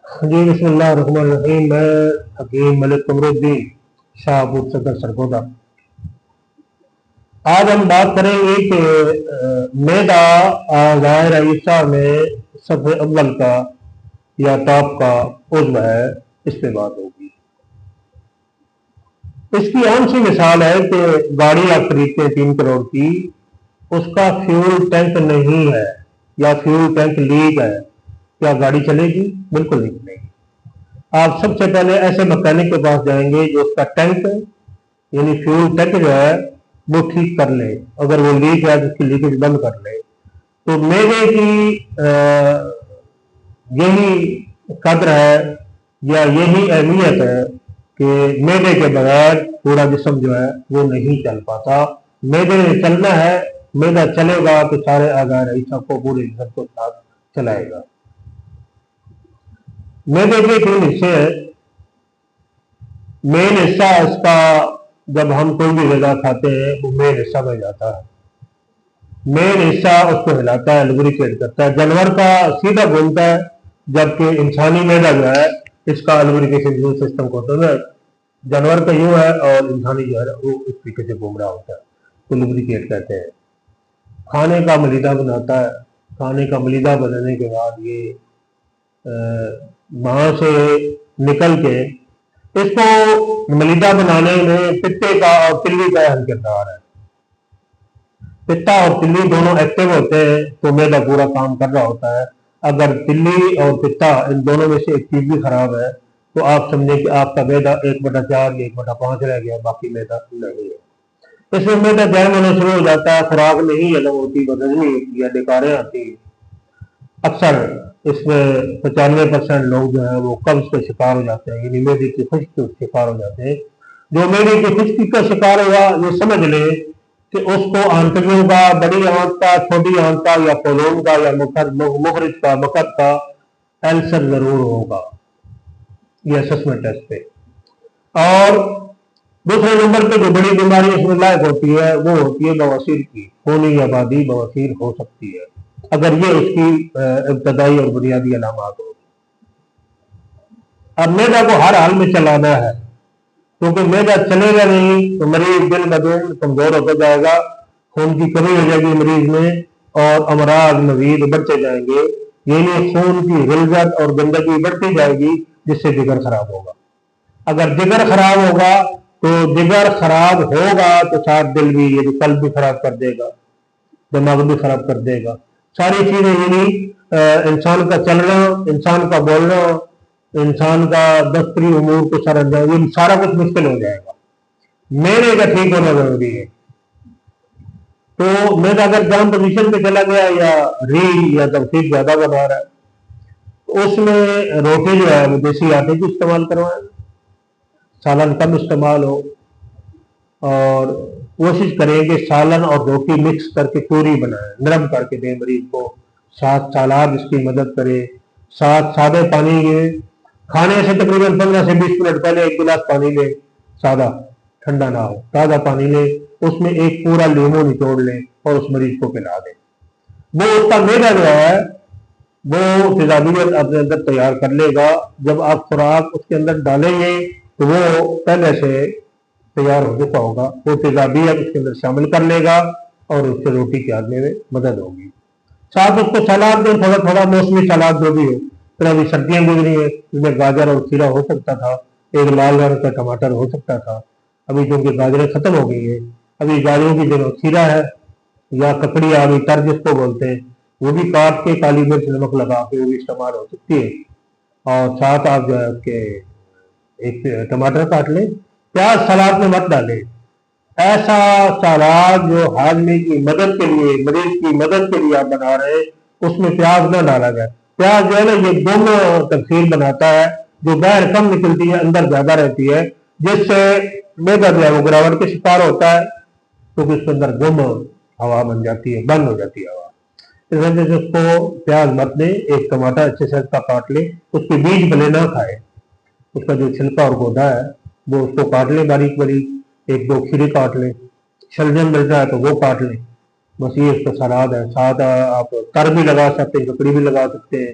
جی بسم اللہ الرحمن الرحیم۔ میں حکیم ملک قمرالدین شاہ ابو صدر سرگودا۔ آج ہم بات کریں گے کہ میدا ظاہر عیسیٰ میں صف اول کا یا ٹاپ کا عضو ہے، اس پہ بات ہوگی۔ اس کی عام سی مثال ہے کہ گاڑی آپ خریدتے ہیں 3 کروڑ کی، اس کا فیول ٹینک نہیں ہے یا فیول ٹینک لیک ہے، کیا گاڑی چلے گی؟ بالکل نہیں چلے گی۔ آپ سب سے پہلے ایسے مکینک کے پاس جائیں گے جو اس کا ٹینک یعنی فیول ٹینک جو ہے وہ ٹھیک کر لے، اگر وہ لیک ہے تو اس کی لیکیج بند کر لے۔ تو میدے کی یہی قدر ہے یا یہی اہمیت ہے کہ میدے کے بغیر پورا جسم جو ہے وہ نہیں چل پاتا۔ میدے نے چلنا ہے، میدا چلے گا تو سارے اعضاء رئیسہ کو پورے جسم کو ساتھ چلائے گا۔ میدے کے 3 حصے ہیں۔ مین حصہ اس کا جب ہم کوئی بھی غذا کھاتے ہیں وہ مین حصہ میں جاتا ہے، مین حصہ اس کو ہلاتا ہے، لوبریکیٹ کرتا ہے۔ جانور کا سیدھا گھومتا ہے، جبکہ انسانی میدا جو ہے اس کا لوبریکیشن سسٹم کو ہوتا ہے، جانور کا یوں ہے اور انسانی جو ہے وہ اس طریقے سے گھوم رہا ہوتا ہے، تو لوبریکیٹ کہتے ہیں۔ کھانے کا ملیدہ بناتا ہے، کھانے کا ملیدہ بنانے کے بعد یہ وہاں سے نکل کے اس کو ملیدہ بنانے میں پتے کا اور تلی کا اہم کردار ہے۔ پتا اور تلی دونوں ایکٹیو ہوتے ہیں تو میدا پورا کام کر رہا ہوتا ہے۔ اگر تلی اور پتا ان دونوں میں سے ایک چیز بھی خراب ہے تو آپ سمجھیں کہ آپ کا میدا 1/4 یا 1/5 رہ گیا، باقی میدا نہیں ہے۔ اس میں میدا جام ہونا شروع ہو جاتا ہے، خوراک نہیں ہضم ہوتی، بدہضمی ہوتی ہے، ڈکاریں آتی ہیں۔ اکثر اس میں 95% لوگ جو ہیں وہ قبض کے شکار ہو جاتے ہیں، یعنی میدے کی خشکی کے شکار ہو جاتے ہیں۔ جو میدے کی خشکی کا شکار ہوا یہ سمجھ لے کہ اس کو آنتڑیوں کا، بڑی آنت کا، چھوٹی آنت کا یا کولون کا یا مخرج کا، مقد کا السر ضرور ہوگا یہ اسسمنٹ ٹیسٹ پہ۔ اور دوسرے نمبر پہ جو بڑی بیماری اس میں لاحق ہوتی ہے وہ ہوتی ہے بواسیر کی، خونی آبادی بواسیر ہو سکتی ہے اگر یہ اس کی ابتدائی اور بنیادی علامات ہو۔ اب میدا کو ہر حال میں چلانا ہے، کیونکہ میدا چلے گا نہیں تو مریض دن بدن کمزور ہوتا جائے گا، خون کی کمی ہو جائے گی مریض میں، اور امراض مزید بڑھتے جائیں گے، یعنی خون کی غلظت اور گندگی بڑھتی جائے گی جس سے جگر خراب ہوگا۔ اگر جگر خراب ہوگا تو جگر خراب ہوگا تو ساتھ دل بھی، یعنی قلب بھی خراب کر دے گا، دماغ بھی خراب کر دے گا، ساری چیزیں، یعنی انسان کا چلنا، انسان کا بولنا، انسان کا دفتری امور کو سر انجام، یہ سارا کچھ مشکل ہو جائے گا۔ میدے کا ٹھیک ہونا ضروری ہے۔ تو میدا اگر جام پوزیشن پہ چلا گیا یا ری یا ترتیب زیادہ بنا رہا ہے تو اس میں روٹی جو ہے وہ دیسی آٹے کی استعمال کروائیں، سالن کم استعمال ہو، اور کوشش کریں کہ سالن اور روٹی مکس کر کے چوری بنائیں، نرم کر کے دیں مریض کو، ساتھ سالاد اس کی مدد کرے، ساتھ سادے پانی کے کھانے سے تقریباً 15 سے 20 منٹ پہلے 1 گلاس پانی لیں، سادہ، ٹھنڈا نہ ہو، تازہ پانی لیں، اس میں ایک پورا لیمو نچوڑ لیں اور اس مریض کو پلا دیں۔ وہ اس کا میدا جو ہے وہ تیزابیت اپنے اندر تیار کر لے گا۔ جب آپ خوراک اس کے اندر ڈالیں گے تو وہ پہلے سے تیار ہو چکا ہوگا، وہ تیزابیت اس کے اندر شامل کر لے گا اور اس سے روٹی کے آدمی میں مدد ہوگی۔ ساتھ اس کو سلاد دیں، تھوڑا تھوڑا موسمی سلاد جو بھی ہو، پھر ابھی سردیاں گزری ہیں، اس میں گاجر اور کھیرا ہو سکتا تھا، ایک لال رنگ کا ٹماٹر ہو سکتا تھا، ابھی چونکہ گاجریں ختم ہو گئی ہیں، ابھی گاجروں کی جگہ کھیرا ہے یا ککڑی آ گئی، تر جس کو بولتے ہیں، وہ بھی کاٹ کے کالی مرچ نمک لگا کے وہ بھی استعمال ہو سکتی ہے۔ اور ساتھ آپ جو ہے اس کے ایک ٹماٹر کاٹ لیں۔ پیاز سلاد میں مت ڈالیں، ایسا سلاد جو ہاضمے کی مدد کے لیے، مریض کی مدد کے لیے آپ بنا رہے ہیں اس میں پیاز نہ ڈالا جائے۔ پیاز جو ہے نا یہ گم تکثیر بناتا ہے، جو باہر کم نکلتی ہے اندر زیادہ رہتی ہے، جس سے میدا جو ہے وہ گراوٹ کے شکار ہوتا ہے، کیونکہ اس کے اندر گم ہوا بن جاتی ہے، بند ہو جاتی ہے ہوا۔ اس وجہ سے اس کو پیاز مت دیں، ایک ٹماٹر اچھے سے کا کاٹ لیں، اس کے بیج بھلے نہ کھائے، اس کا جو چھلکا اور گودا ہے وہ اس کو کاٹ لیں باریک باریک، 1-2 کھیرے کاٹ لیں، شلجم ملتا ہے تو وہ کاٹ لیں، بس یہ اس کا سلاد ہے۔ ساتھ آپ تر بھی لگا سکتے ہیں، ککڑی بھی لگا سکتے ہیں،